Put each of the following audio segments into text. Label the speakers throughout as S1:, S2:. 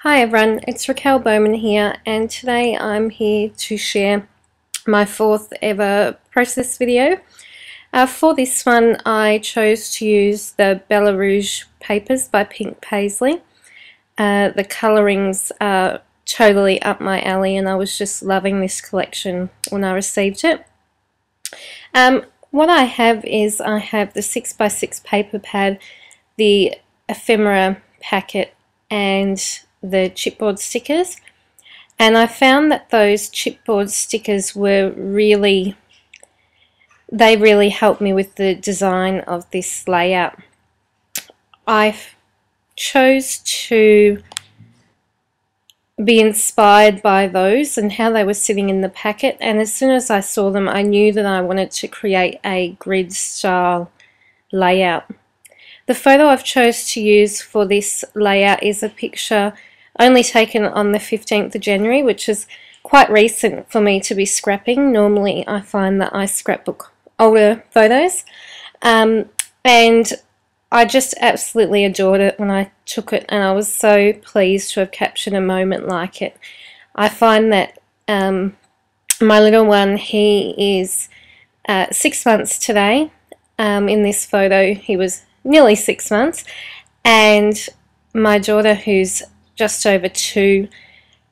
S1: Hi everyone, it's Raquel Bowman here, and today I'm here to share my fourth ever process video. For this one I chose to use the Bella Rouge papers by Pink Paislee. The colourings are totally up my alley and I was just loving this collection when I received it. What I have is I have the 6x6 paper pad, the ephemera packet and the chipboard stickers, and I found that those chipboard stickers were really helped me with the design of this layout. I chose to be inspired by those and how they were sitting in the packet, and as soon as I saw them I knew that I wanted to create a grid style layout. The photo I've chose to use for this layout is a picture only taken on the 15th of January, which is quite recent for me to be scrapping. Normally I find that I scrapbook older photos, and I just absolutely adored it when I took it, and I was so pleased to have captured a moment like it. I find that my little one, he is 6 months today. In this photo he was nearly 6 months, and my daughter, who's just over 2,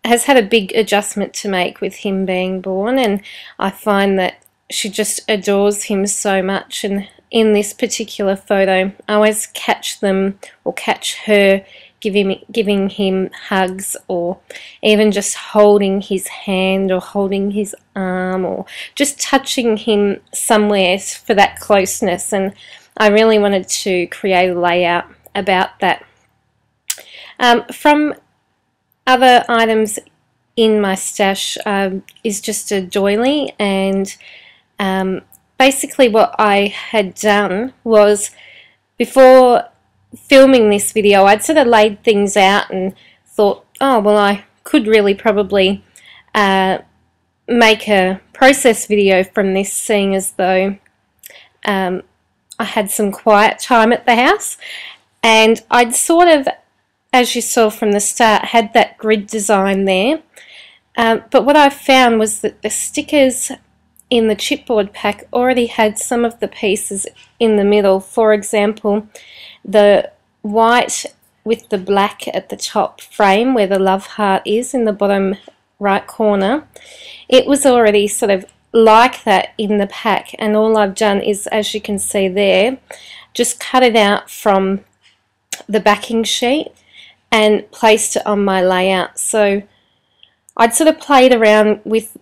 S1: has had a big adjustment to make with him being born, and I find that she just adores him so much. And in this particular photo I always catch them, or catch her giving him hugs, or even just holding his hand or holding his arm, or just touching him somewhere for that closeness, and I really wanted to create a layout about that. From other items in my stash is just a doily, and basically what I had done was, before filming this video I'd sort of laid things out and thought, oh well, I could really probably make a process video from this, seeing as though I had some quiet time at the house, and I'd sort of, as you saw from the start, had that grid design there. But what I found was that the stickers in the chipboard pack already had some of the pieces in the middle. For example, the white with the black at the top frame where the love heart is in the bottom right corner, it was already sort of like that in the pack, and all I've done is, as you can see there, just cut it out from the backing sheet and placed it on my layout. So I'd sort of played around with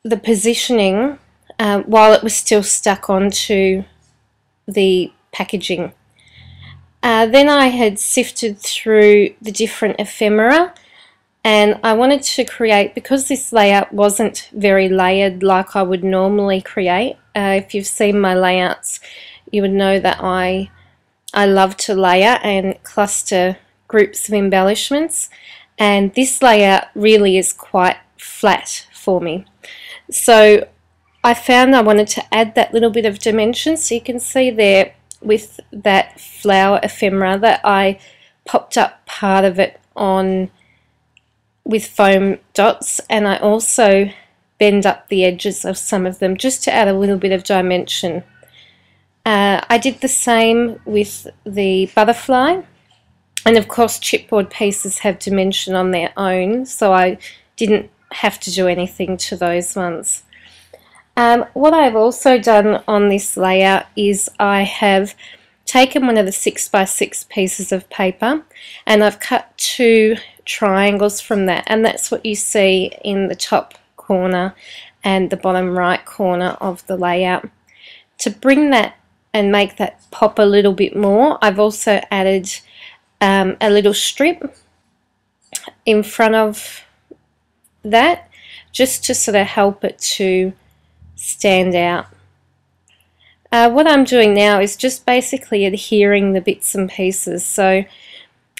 S1: the positioning while it was still stuck onto the packaging. Then I had sifted through the different ephemera, and I wanted to create, because this layout wasn't very layered like I would normally create. If you've seen my layouts you would know that I love to layer and cluster groups of embellishments, and this layout really is quite flat for me. So I found I wanted to add that little bit of dimension, so you can see there with that flower ephemera that I popped up part of it on with foam dots, and I also bend up the edges of some of them just to add a little bit of dimension. I did the same with the butterfly, and of course chipboard pieces have dimension on their own, so I didn't have to do anything to those ones. What I've also done on this layout is I have taken one of the 6x6 pieces of paper and I've cut 2 triangles from that, and that's what you see in the top corner and the bottom right corner of the layout. To bring that and make that pop a little bit more, I've also added a little strip in front of that, just to sort of help it to stand out. What I'm doing now is just basically adhering the bits and pieces. So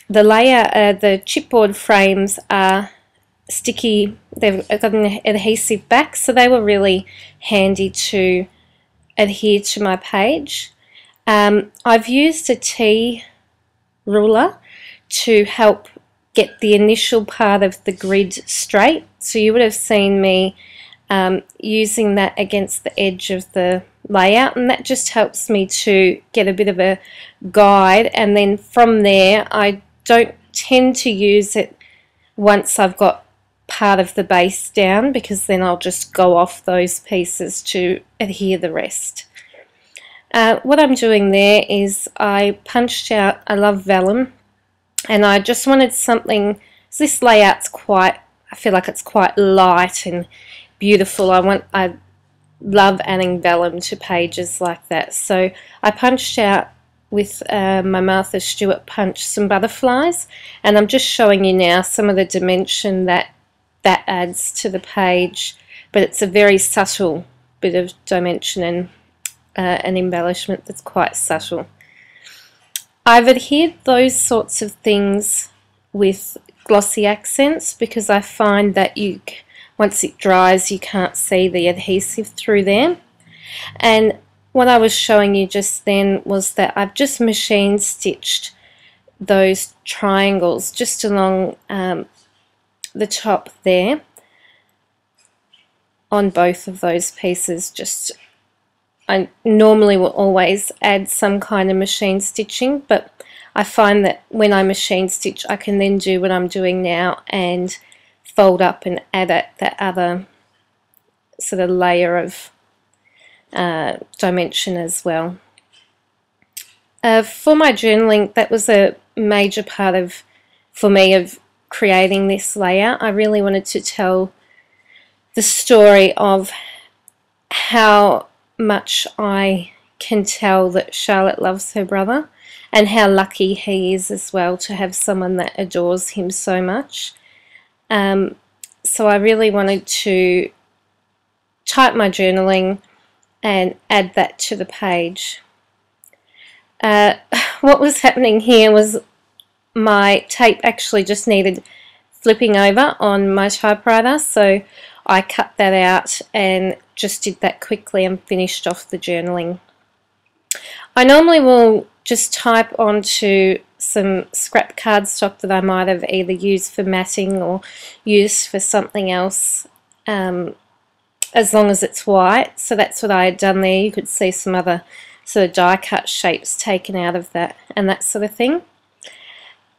S1: the layout, the chipboard frames are sticky, they've got an adhesive back, so they were really handy to adhere to my page. I've used a T ruler to help get the initial part of the grid straight. So you would have seen me using that against the edge of the layout, and that just helps me to get a bit of a guide, and then from there I don't tend to use it once I've got part of the base down, because then I'll just go off those pieces to adhere the rest. What I'm doing there is I punched out, I love vellum, and I just wanted something, so this layout's quite, I feel like it's quite light and beautiful. I love adding vellum to pages like that. So I punched out with my Martha Stewart punch some butterflies, and I'm just showing you now some of the dimension that adds to the page, but it's a very subtle bit of dimension and an embellishment that's quite subtle. I've adhered those sorts of things with glossy accents because I find that once it dries you can't see the adhesive through there. And what I was showing you just then was that I've just machine stitched those triangles just along the top there on both of those pieces. I normally will always add some kind of machine stitching, but I find that when I machine stitch I can then do what I'm doing now and fold up and add that other sort of layer of dimension as well. For my journaling, that was a major part for me of creating this layout. I really wanted to tell the story of how much I can tell that Charlotte loves her brother, and how lucky he is as well to have someone that adores him so much. So I really wanted to type my journaling and add that to the page. What was happening here was my tape actually just needed flipping over on my typewriter, so I cut that out and just did that quickly and finished off the journaling. I normally will just type onto some scrap cardstock that I might have either used for matting or used for something else, as long as it's white. So that's what I had done there. You could see some other sort of die cut shapes taken out of that and that sort of thing.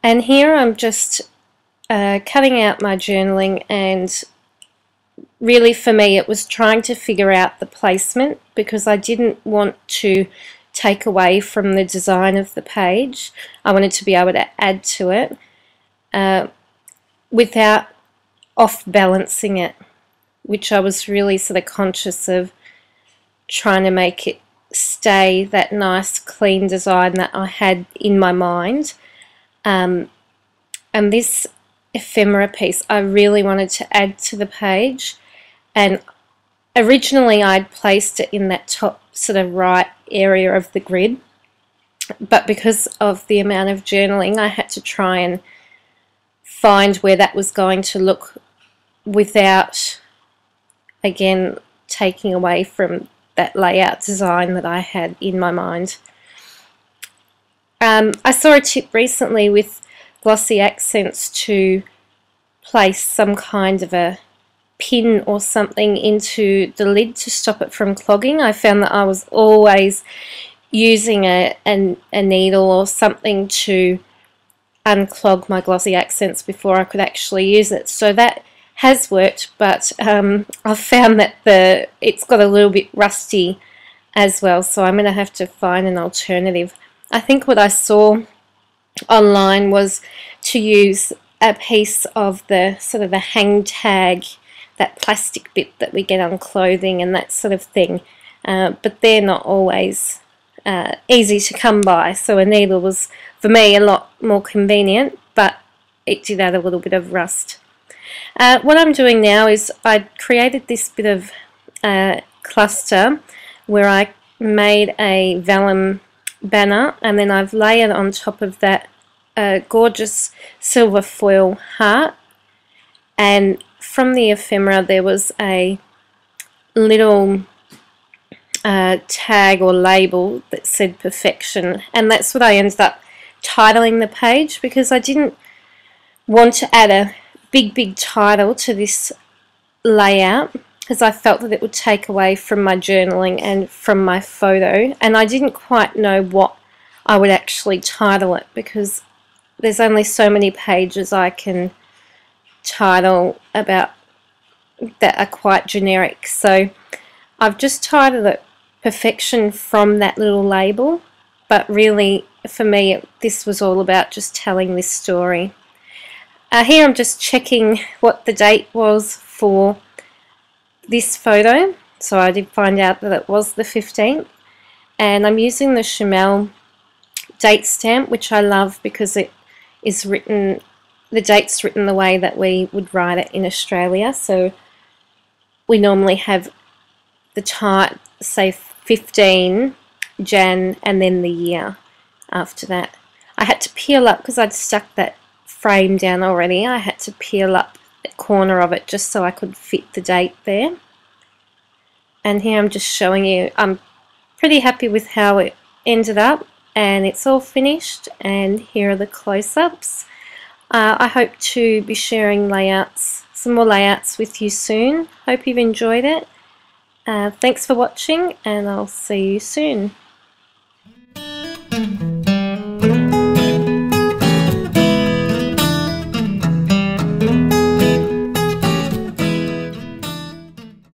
S1: And here I'm just cutting out my journaling, and really for me it was trying to figure out the placement, because I didn't want to take away from the design of the page. I wanted to be able to add to it without off balancing it, which I was really sort of conscious of, trying to make it stay that nice clean design that I had in my mind. And this ephemera piece I really wanted to add to the page, and originally I'd placed it in that top sort of right area of the grid, but because of the amount of journaling I had to try and find where that was going to look without again taking away from that layout design that I had in my mind. I saw a tip recently with glossy accents to place some kind of a pin or something into the lid to stop it from clogging. I found that I was always using a needle or something to unclog my glossy accents before I could actually use it. So that has worked, but I've found that it's got a little bit rusty as well, so I'm going to have to find an alternative. I think what I saw online was to use a piece of the sort of the hang tag, that plastic bit that we get on clothing and that sort of thing, but they're not always easy to come by, so a needle was for me a lot more convenient, but it did add a little bit of rust. What I'm doing now is I created this bit of cluster where I made a vellum banner, and then I've layered on top of that a gorgeous silver foil heart, and from the ephemera there was a little tag or label that said perfection, and that's what I ended up titling the page, because I didn't want to add a big title to this layout because I felt that it would take away from my journaling and from my photo, and I didn't quite know what I would actually title it because there's only so many pages I can title about that are quite generic. So I've just titled it Perfection from that little label, but really for me this was all about just telling this story. Here I'm just checking what the date was for this photo, so I did find out that it was the 15th, and I'm using the Chamel date stamp, which I love because it is written, the date's written the way that we would write it in Australia. So we normally have the time, say 15 Jan, and then the year after that. I had to peel up because I'd stuck that frame down already. I had to peel up the corner of it just so I could fit the date there. And here I'm just showing you, I'm pretty happy with how it ended up, and it's all finished, and here are the close-ups. I hope to be sharing layouts, some more layouts with you soon. Hope you've enjoyed it. Thanks for watching, and I'll see you soon.